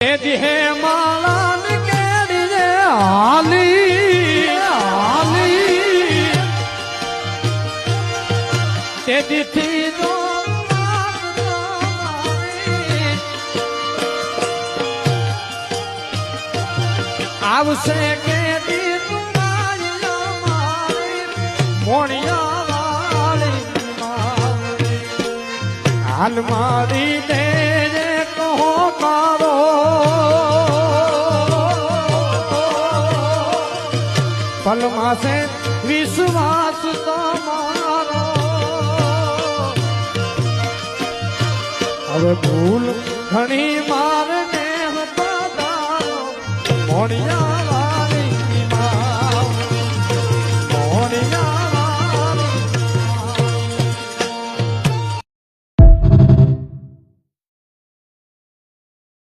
હે માળા કેડી હાલી હાલી તેથી જો આવશે કેડી મોણિયા વાળી હાલ મારી દે કહો મારો પલમાં છે વિશ્વાસ તમારો હવે ભૂલ ઘણી માર